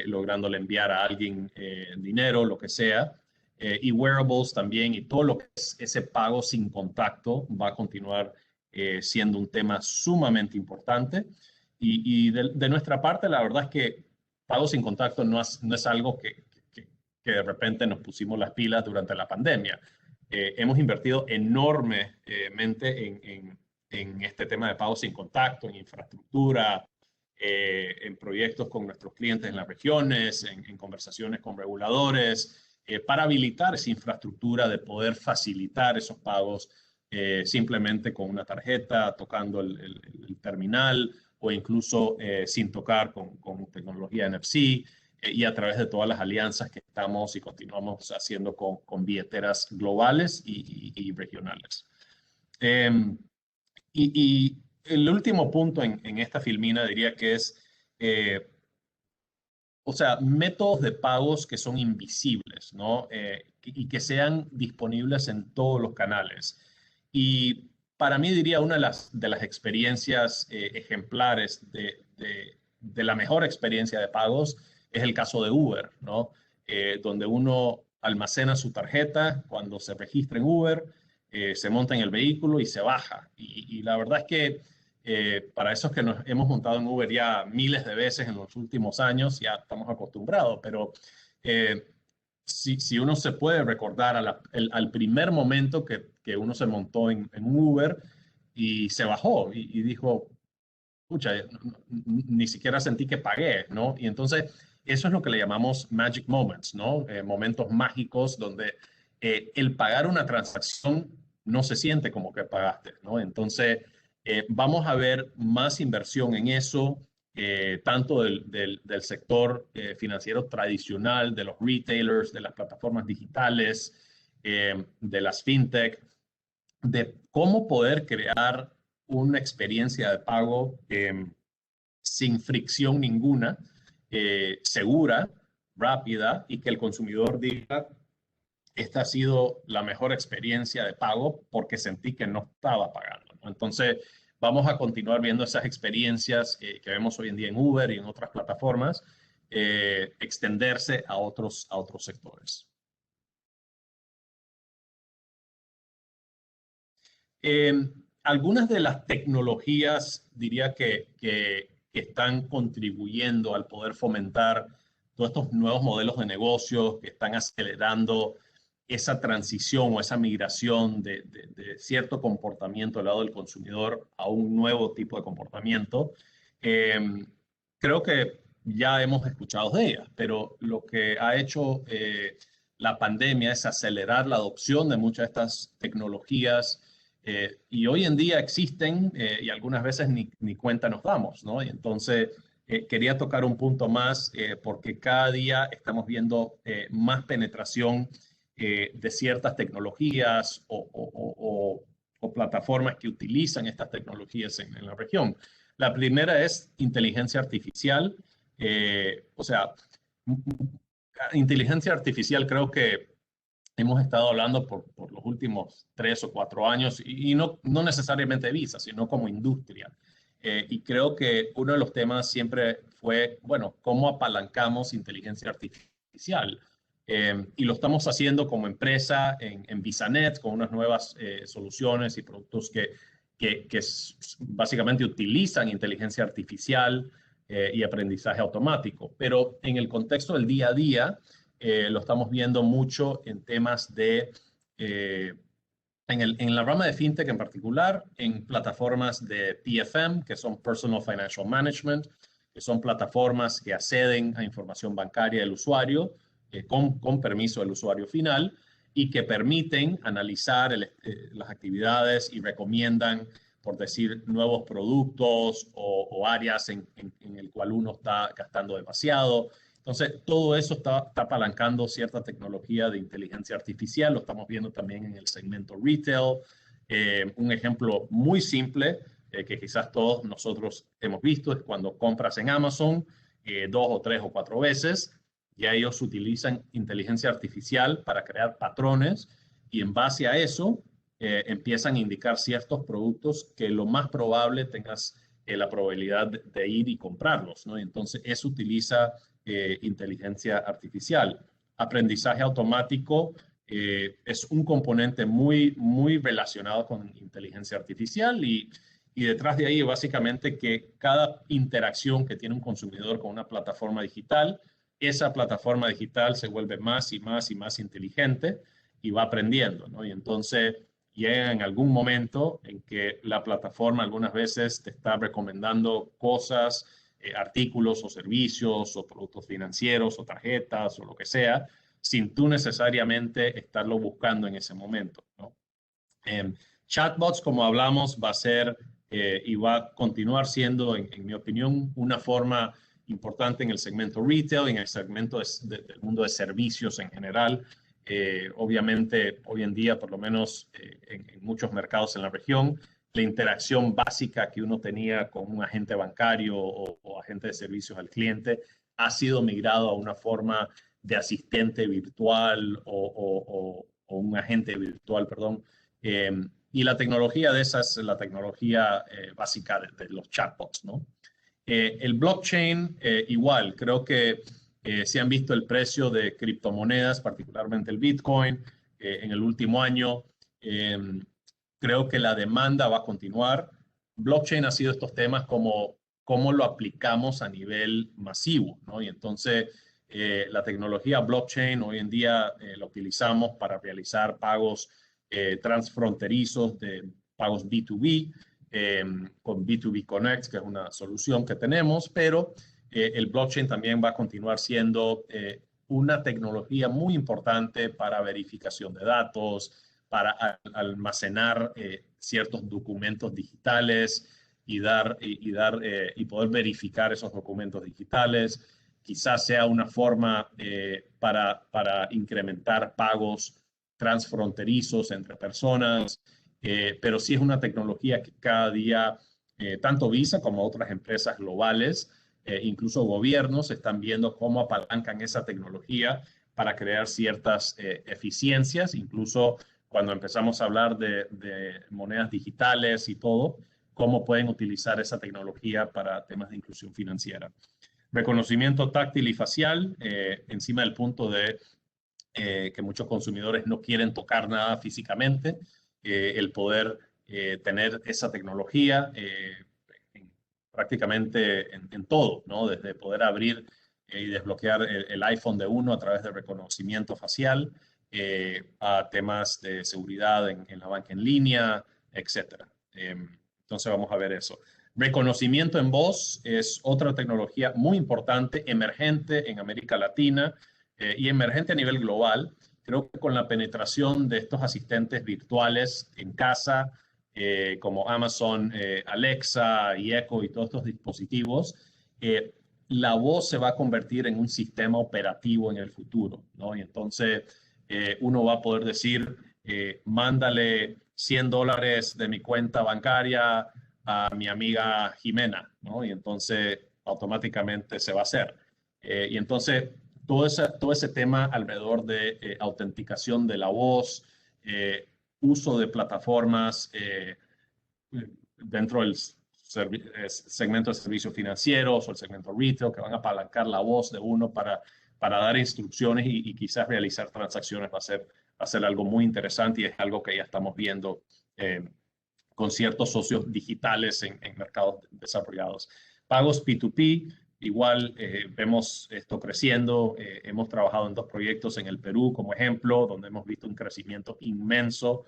[SPEAKER 1] lográndole enviar a alguien dinero, lo que sea. Y wearables también, y todo lo que es ese pago sin contacto va a continuar siendo un tema sumamente importante. Y de nuestra parte, la verdad es que pago sin contacto no es algo que de repente nos pusimos las pilas durante la pandemia. Hemos invertido enormemente en este tema de pago sin contacto, en infraestructura, en proyectos con nuestros clientes en las regiones, en conversaciones con reguladores, para habilitar esa infraestructura de poder facilitar esos pagos simplemente con una tarjeta, tocando el terminal o incluso sin tocar con tecnología NFC y a través de todas las alianzas que estamos y continuamos haciendo con billeteras globales y regionales. Y el último punto en esta filmina diría que es, o sea, métodos de pagos que son invisibles, ¿no? Y que sean disponibles en todos los canales. Y para mí diría una de las experiencias ejemplares de la mejor experiencia de pagos es el caso de Uber, ¿no? Donde uno almacena su tarjeta cuando se registra en Uber, se monta en el vehículo y se baja. Y la verdad es que para esos que nos hemos montado en Uber ya miles de veces en los últimos años, ya estamos acostumbrados, pero eh, si uno se puede recordar al primer momento que uno se montó en Uber y se bajó y dijo, pucha, ni siquiera sentí que pagué, ¿no? Y entonces eso es lo que le llamamos magic moments, ¿no? Momentos mágicos donde el pagar una transacción no se siente como que pagaste, ¿no? Entonces vamos a ver más inversión en eso, tanto del sector financiero tradicional, de los retailers, de las plataformas digitales, de las fintech, de cómo poder crear una experiencia de pago sin fricción ninguna, segura, rápida y que el consumidor diga, esta ha sido la mejor experiencia de pago porque sentí que no estaba pagando, ¿no? Entonces, vamos a continuar viendo esas experiencias que vemos hoy en día en Uber y en otras plataformas, extenderse a otros sectores. Eh, Algunas de las tecnologías, diría que están contribuyendo al poder fomentar todos estos nuevos modelos de negocios que están acelerando esa transición o esa migración de cierto comportamiento del lado del consumidor a un nuevo tipo de comportamiento. Eh, Creo que ya hemos escuchado de ellas, pero lo que ha hecho la pandemia es acelerar la adopción de muchas de estas tecnologías y hoy en día existen y algunas veces ni cuenta nos damos, ¿no? Y entonces quería tocar un punto más porque cada día estamos viendo más penetración de ciertas tecnologías o plataformas que utilizan estas tecnologías en la región. La primera es inteligencia artificial. O sea, inteligencia artificial creo que hemos estado hablando por los últimos 3 o 4 años y no necesariamente de Visa, sino como industria. Y creo que uno de los temas siempre fue, bueno, ¿cómo apalancamos inteligencia artificial? Y lo estamos haciendo como empresa en VisaNet con unas nuevas soluciones y productos que básicamente utilizan inteligencia artificial y aprendizaje automático. Pero en el contexto del día a día, lo estamos viendo mucho en temas en la rama de fintech en particular, en plataformas de PFM, que son Personal Financial Management, que son plataformas que acceden a información bancaria del usuario con permiso del usuario final y que permiten analizar las actividades y recomiendan, por decir, nuevos productos o áreas en el cual uno está gastando demasiado. Entonces, todo eso está apalancando cierta tecnología de inteligencia artificial. Lo estamos viendo también en el segmento retail. Un ejemplo muy simple que quizás todos nosotros hemos visto es cuando compras en Amazon 2 o 3 o 4 veces, ya ellos utilizan inteligencia artificial para crear patrones y en base a eso empiezan a indicar ciertos productos que lo más probable tengas la probabilidad de ir y comprarlos, ¿no? Y entonces eso utiliza inteligencia artificial. Aprendizaje automático es un componente muy relacionado con inteligencia artificial y detrás de ahí básicamente que cada interacción que tiene un consumidor con una plataforma digital, esa plataforma digital se vuelve más y más y más inteligente y va aprendiendo, ¿no? Y entonces llega en algún momento en que la plataforma algunas veces te está recomendando cosas, artículos o servicios o productos financieros o tarjetas o lo que sea, sin tú necesariamente estarlo buscando en ese momento, ¿no? Chatbots, como hablamos, va a ser y va a continuar siendo, en mi opinión, una forma importante en el segmento retail, en el segmento del mundo de servicios en general. Obviamente, hoy en día, por lo menos en muchos mercados en la región, la interacción básica que uno tenía con un agente bancario o agente de servicios al cliente ha sido migrado a una forma de asistente virtual o un agente virtual, perdón. Y la tecnología de esa es la tecnología básica de los chatbots, ¿no? El blockchain, igual, creo que si han visto el precio de criptomonedas, particularmente el Bitcoin, en el último año, eh, creo que la demanda va a continuar. Blockchain ha sido estos temas como cómo lo aplicamos a nivel masivo, ¿no? Y entonces la tecnología blockchain hoy en día la utilizamos para realizar pagos transfronterizos de pagos B2B, con B2B Connect, que es una solución que tenemos, pero el blockchain también va a continuar siendo una tecnología muy importante para verificación de datos, para almacenar ciertos documentos digitales y poder verificar esos documentos digitales. Quizás sea una forma para incrementar pagos transfronterizos entre personas, pero sí es una tecnología que cada día, tanto Visa como otras empresas globales, incluso gobiernos, están viendo cómo apalancan esa tecnología para crear ciertas eficiencias, incluso cuando empezamos a hablar de monedas digitales y todo, cómo pueden utilizar esa tecnología para temas de inclusión financiera. Reconocimiento táctil y facial, encima del punto de que muchos consumidores no quieren tocar nada físicamente, el poder tener esa tecnología prácticamente en todo, ¿no? Desde poder abrir y desbloquear el iPhone de uno a través de reconocimiento facial, a temas de seguridad en la banca en línea, etcétera. Entonces vamos a ver eso. Reconocimiento en voz es otra tecnología muy importante, emergente en América Latina y emergente a nivel global. Creo que con la penetración de estos asistentes virtuales en casa, como Amazon, Alexa y Echo y todos estos dispositivos, la voz se va a convertir en un sistema operativo en el futuro, ¿no? Y entonces uno va a poder decir, mándale $100 de mi cuenta bancaria a mi amiga Jimena, ¿no? Y entonces automáticamente se va a hacer. Y entonces todo ese tema alrededor de autenticación de la voz, uso de plataformas dentro del segmento de servicios financieros o el segmento retail que van a apalancar la voz de uno para dar instrucciones y quizás realizar transacciones va a ser algo muy interesante y es algo que ya estamos viendo con ciertos socios digitales en mercados desarrollados. Pagos P2P, igual vemos esto creciendo. Hemos trabajado en 2 proyectos en el Perú, como ejemplo, donde hemos visto un crecimiento inmenso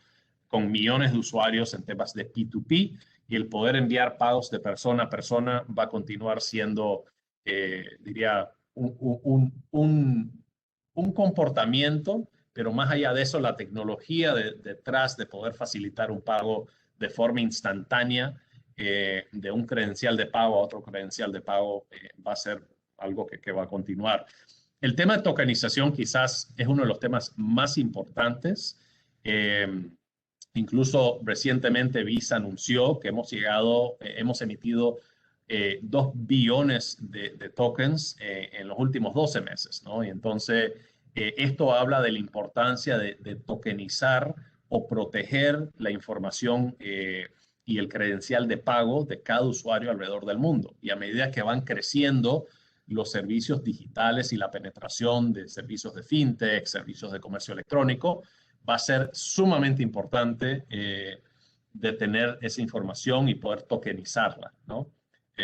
[SPEAKER 1] con millones de usuarios en temas de P2P y el poder enviar pagos de persona a persona va a continuar siendo, diría, un comportamiento, pero más allá de eso, la tecnología detrás de poder facilitar un pago de forma instantánea de un credencial de pago a otro credencial de pago va a ser algo que va a continuar. El tema de tokenización quizás es uno de los temas más importantes. Incluso recientemente Visa anunció que hemos emitido 2 billones de tokens en los últimos 12 meses, ¿no? Y entonces esto habla de la importancia de tokenizar o proteger la información y el credencial de pago de cada usuario alrededor del mundo. Y a medida que van creciendo los servicios digitales y la penetración de servicios de fintech, servicios de comercio electrónico, va a ser sumamente importante de tener esa información y poder tokenizarla, ¿no?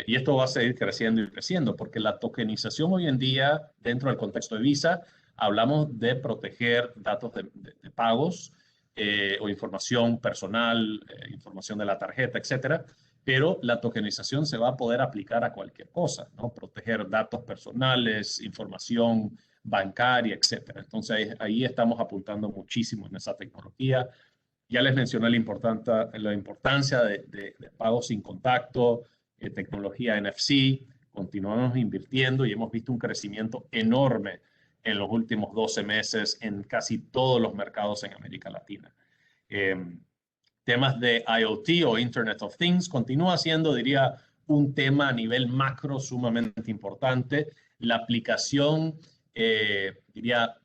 [SPEAKER 1] Y esto va a seguir creciendo y creciendo, porque la tokenización hoy en día, dentro del contexto de Visa, hablamos de proteger datos de pagos o información personal, información de la tarjeta, etcétera, pero la tokenización se va a poder aplicar a cualquier cosa, ¿no? Proteger datos personales, información bancaria, etcétera. Entonces ahí estamos apuntando muchísimo en esa tecnología. Ya les mencioné la importancia de pagos sin contacto, tecnología NFC. Continuamos invirtiendo y hemos visto un crecimiento enorme en los últimos 12 meses en casi todos los mercados en América Latina. Temas de IoT o Internet of Things continúa siendo, diría, un tema a nivel macro sumamente importante. La aplicación, diría,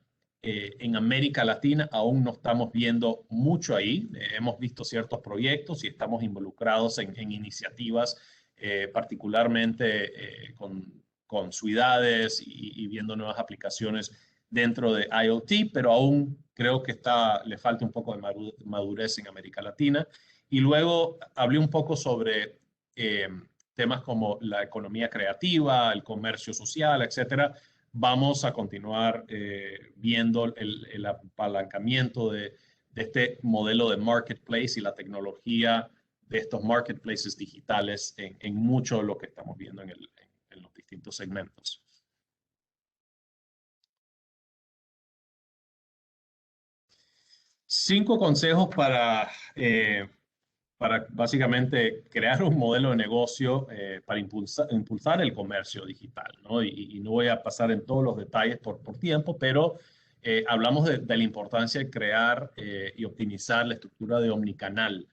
[SPEAKER 1] en América Latina aún no estamos viendo mucho ahí. Hemos visto ciertos proyectos y estamos involucrados en iniciativas, particularmente con ciudades y viendo nuevas aplicaciones dentro de IoT, pero aún creo que le falta un poco de madurez en América Latina. Y luego hablé un poco sobre temas como la economía creativa, el comercio social, etcétera. Vamos a continuar viendo el apalancamiento de este modelo de marketplace y la tecnología de estos marketplaces digitales en mucho de lo que estamos viendo en los distintos segmentos. 5 consejos para básicamente crear un modelo de negocio para impulsar el comercio digital, ¿no? Y no voy a pasar en todos los detalles por tiempo, pero hablamos de la importancia de crear y optimizar la estructura de omnicanal.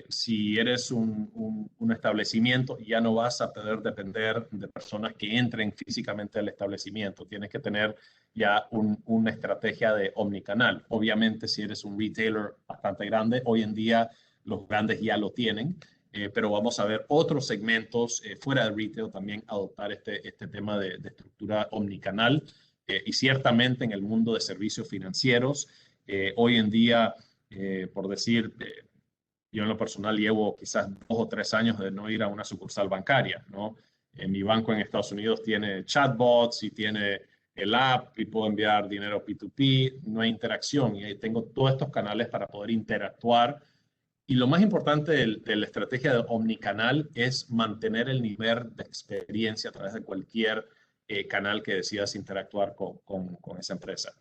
[SPEAKER 1] Si eres un establecimiento, ya no vas a poder depender de personas que entren físicamente al establecimiento. Tienes que tener ya una estrategia de omnicanal. Obviamente, si eres un retailer bastante grande, hoy en día los grandes ya lo tienen, pero vamos a ver otros segmentos fuera de retail también adoptar este tema de estructura omnicanal. Y ciertamente en el mundo de servicios financieros, hoy en día, por decir, yo en lo personal llevo quizás 2 o 3 años de no ir a una sucursal bancaria, ¿no? Mi banco en Estados Unidos tiene chatbots y tiene el app y puedo enviar dinero P2P, no hay interacción y ahí tengo todos estos canales para poder interactuar. Y lo más importante de la estrategia de omnicanal es mantener el nivel de experiencia a través de cualquier canal que decidas interactuar con esa empresa.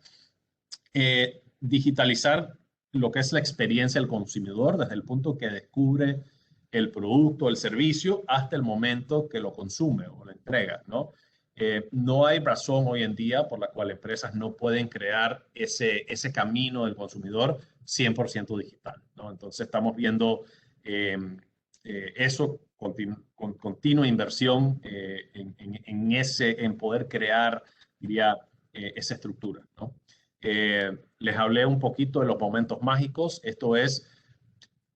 [SPEAKER 1] Digitalizar lo que es la experiencia del consumidor desde el punto que descubre el producto, el servicio, hasta el momento que lo consume o lo entrega, ¿no? No hay razón hoy en día por la cual empresas no pueden crear ese camino del consumidor 100% digital, ¿no? Entonces estamos viendo eso con continua inversión en poder crear, diría, esa estructura, ¿no? Les hablé un poquito de los momentos mágicos. Esto es,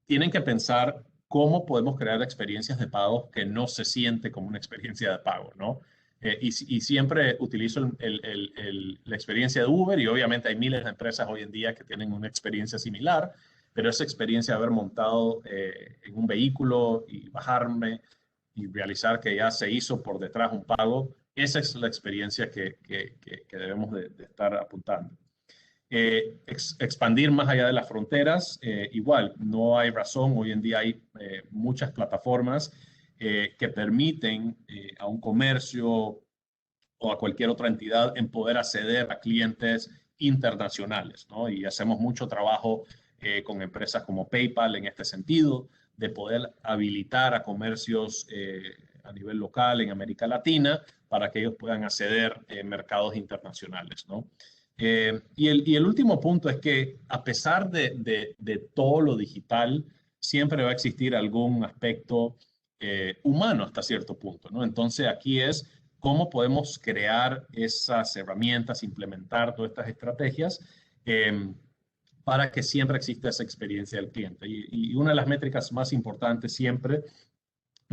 [SPEAKER 1] tienen que pensar cómo podemos crear experiencias de pago que no se siente como una experiencia de pago, ¿no? Y siempre utilizo la experiencia de Uber y obviamente hay miles de empresas hoy en día que tienen una experiencia similar, pero esa experiencia de haber montado en un vehículo y bajarme y realizar que ya se hizo por detrás un pago, esa es la experiencia que debemos de estar apuntando. Expandir más allá de las fronteras, igual, no hay razón, hoy en día hay muchas plataformas que permiten a un comercio o a cualquier otra entidad en poder acceder a clientes internacionales, ¿no? Y hacemos mucho trabajo con empresas como PayPal en este sentido, de poder habilitar a comercios a nivel local en América Latina para que ellos puedan acceder a mercados internacionales, ¿no? Y el último punto es que a pesar de todo lo digital, siempre va a existir algún aspecto humano hasta cierto punto, ¿no? Entonces aquí es cómo podemos crear esas herramientas, implementar todas estas estrategias para que siempre exista esa experiencia del cliente. Y una de las métricas más importantes siempre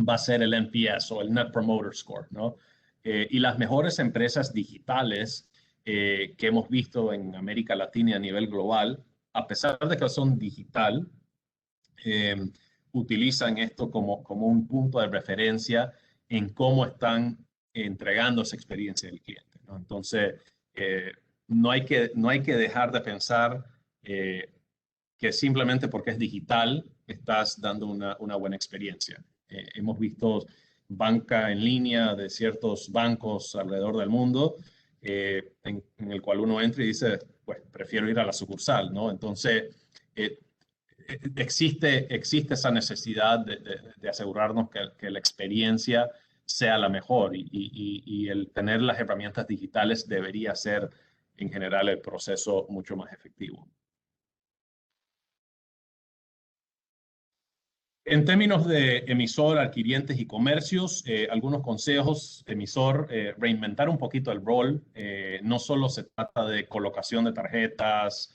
[SPEAKER 1] va a ser el NPS o el Net Promoter Score, ¿no? Y las mejores empresas digitales que hemos visto en América Latina y a nivel global, a pesar de que son digital, eh, utilizan esto como un punto de referencia en cómo están entregando esa experiencia del cliente, ¿no? Entonces, eh, no hay que dejar de pensar eh, que simplemente porque es digital estás dando una buena experiencia. Hemos visto banca en línea de ciertos bancos alrededor del mundo en el cual uno entra y dice, pues prefiero ir a la sucursal, ¿no? Entonces, eh, existe esa necesidad de asegurarnos que la experiencia sea la mejor y el tener las herramientas digitales debería ser en general el proceso mucho más efectivo. En términos de emisor, adquirientes y comercios, algunos consejos, emisor, reinventar un poquito el rol. No solo se trata de colocación de tarjetas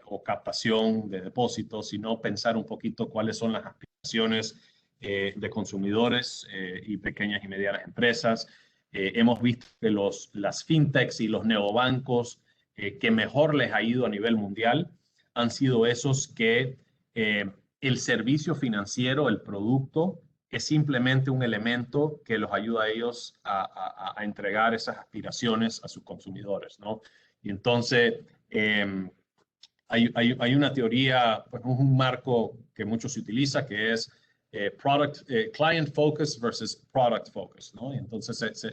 [SPEAKER 1] o captación de depósitos, sino pensar un poquito cuáles son las aspiraciones de consumidores y pequeñas y medianas empresas. Hemos visto que las fintechs y los neobancos que mejor les ha ido a nivel mundial han sido esos que el servicio financiero, el producto, es simplemente un elemento que los ayuda a ellos a entregar esas aspiraciones a sus consumidores, ¿no? Y entonces hay una teoría, pues un marco que mucho se utiliza, que es client focus versus product focus, ¿no? Y entonces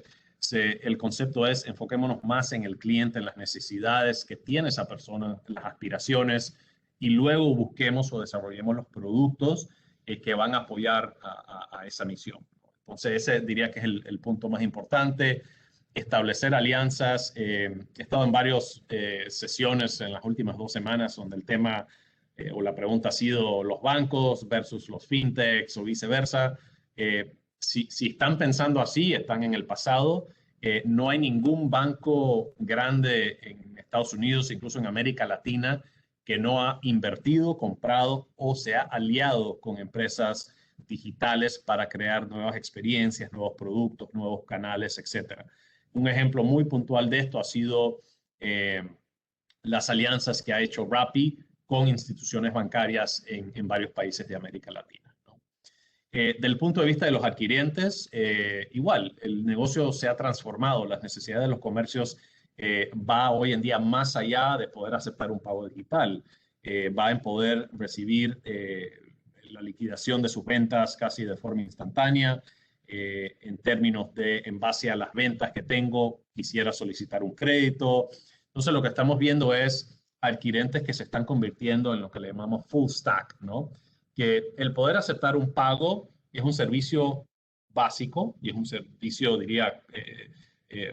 [SPEAKER 1] el concepto es enfoquémonos más en el cliente, en las necesidades que tiene esa persona, las aspiraciones, y luego busquemos o desarrollemos los productos que van a apoyar a esa misión. Entonces, ese diría que es el punto más importante. Establecer alianzas. He estado en varias sesiones en las últimas 2 semanas donde el tema o la pregunta ha sido los bancos versus los fintechs o viceversa. Si están pensando así, están en el pasado. No hay ningún banco grande en Estados Unidos, incluso en América Latina, que no ha invertido, comprado o se ha aliado con empresas digitales para crear nuevas experiencias, nuevos productos, nuevos canales, etcétera. Un ejemplo muy puntual de esto ha sido las alianzas que ha hecho Rappi con instituciones bancarias en varios países de América Latina, ¿no? Del punto de vista de los adquirientes, igual, el negocio se ha transformado, las necesidades de los comercios va hoy en día más allá de poder aceptar un pago digital, va en poder recibir la liquidación de sus ventas casi de forma instantánea, en términos de, en base a las ventas que tengo, quisiera solicitar un crédito. Entonces, lo que estamos viendo es adquirentes que se están convirtiendo en lo que le llamamos full stack, ¿no? Que el poder aceptar un pago es un servicio básico y es un servicio, diría,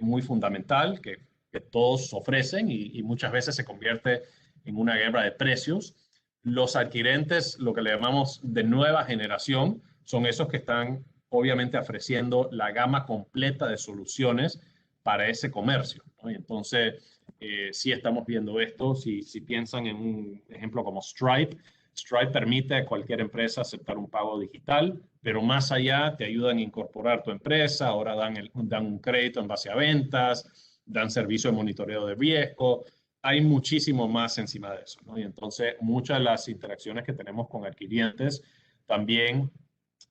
[SPEAKER 1] muy fundamental que todos ofrecen y muchas veces se convierte en una guerra de precios. Los adquirentes, lo que le llamamos de nueva generación, son esos que están obviamente ofreciendo la gama completa de soluciones para ese comercio, ¿no? Y entonces, sí estamos viendo esto. Si piensan en un ejemplo como Stripe, Stripe permite a cualquier empresa aceptar un pago digital, pero más allá te ayudan a incorporar tu empresa, ahora dan un crédito en base a ventas, dan servicio de monitoreo de riesgo, hay muchísimo más encima de eso, ¿no? Y entonces muchas de las interacciones que tenemos con adquirientes también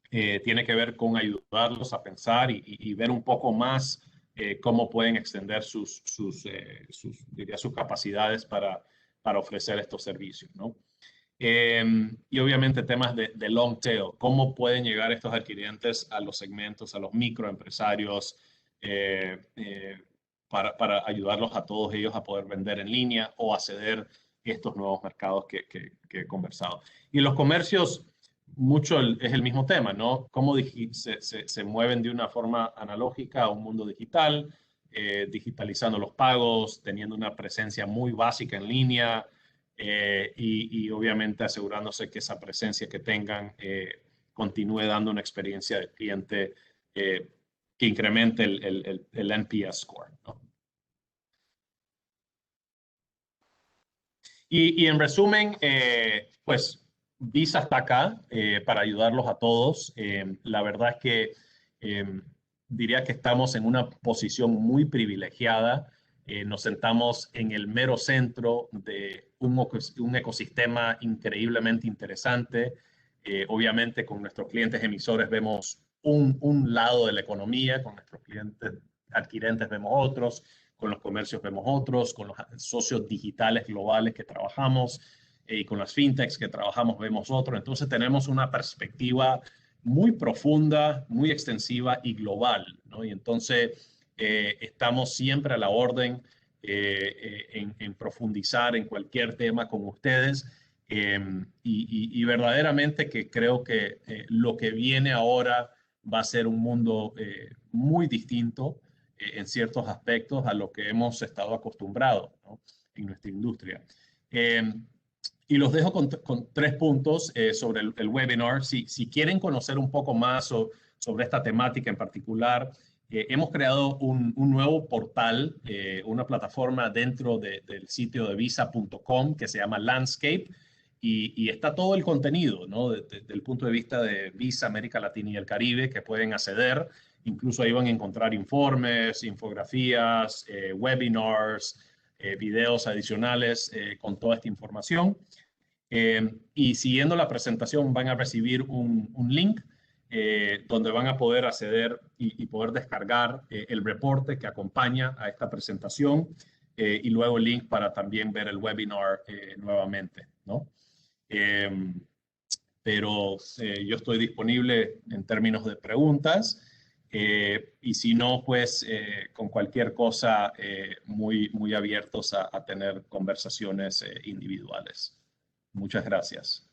[SPEAKER 1] tiene que ver con ayudarlos a pensar y ver un poco más cómo pueden extender diría, sus capacidades para ofrecer estos servicios, ¿no? Y obviamente temas de long tail, cómo pueden llegar estos adquirientes a los segmentos, a los microempresarios, para ayudarlos a todos ellos a poder vender en línea o acceder a estos nuevos mercados que he conversado. Y los comercios, mucho es el mismo tema, ¿no? Cómo se mueven de una forma analógica a un mundo digital, digitalizando los pagos, teniendo una presencia muy básica en línea, y obviamente asegurándose que esa presencia que tengan continúe dando una experiencia del cliente que incremente el NPS score, ¿no? Y en resumen, pues Visa está acá para ayudarlos a todos. La verdad es que diría que estamos en una posición muy privilegiada. Nos sentamos en el mero centro de un ecosistema increíblemente interesante. Obviamente con nuestros clientes emisores vemos un lado de la economía, con nuestros clientes adquirentes vemos otros, con los comercios vemos otros, con los socios digitales globales que trabajamos y con las fintechs que trabajamos vemos otros. Entonces tenemos una perspectiva muy profunda, muy extensiva y global, ¿no? Y entonces estamos siempre a la orden en profundizar en cualquier tema con ustedes. Y verdaderamente que creo que lo que viene ahora va a ser un mundo muy distinto en ciertos aspectos a lo que hemos estado acostumbrados, ¿no? En nuestra industria. Y los dejo con 3 puntos sobre el webinar. Si quieren conocer un poco más sobre esta temática en particular, hemos creado un nuevo portal, una plataforma dentro del sitio de visa.com que se llama Landscape y está todo el contenido, ¿no? Desde el punto de vista de Visa, América Latina y el Caribe que pueden acceder. Incluso ahí van a encontrar informes, infografías, webinars, videos adicionales con toda esta información. Y siguiendo la presentación van a recibir un link donde van a poder acceder y poder descargar el reporte que acompaña a esta presentación y luego el link para también ver el webinar nuevamente, ¿no? Pero yo estoy disponible en términos de preguntas y si no, pues con cualquier cosa muy abiertos a tener conversaciones individuales. Muchas gracias.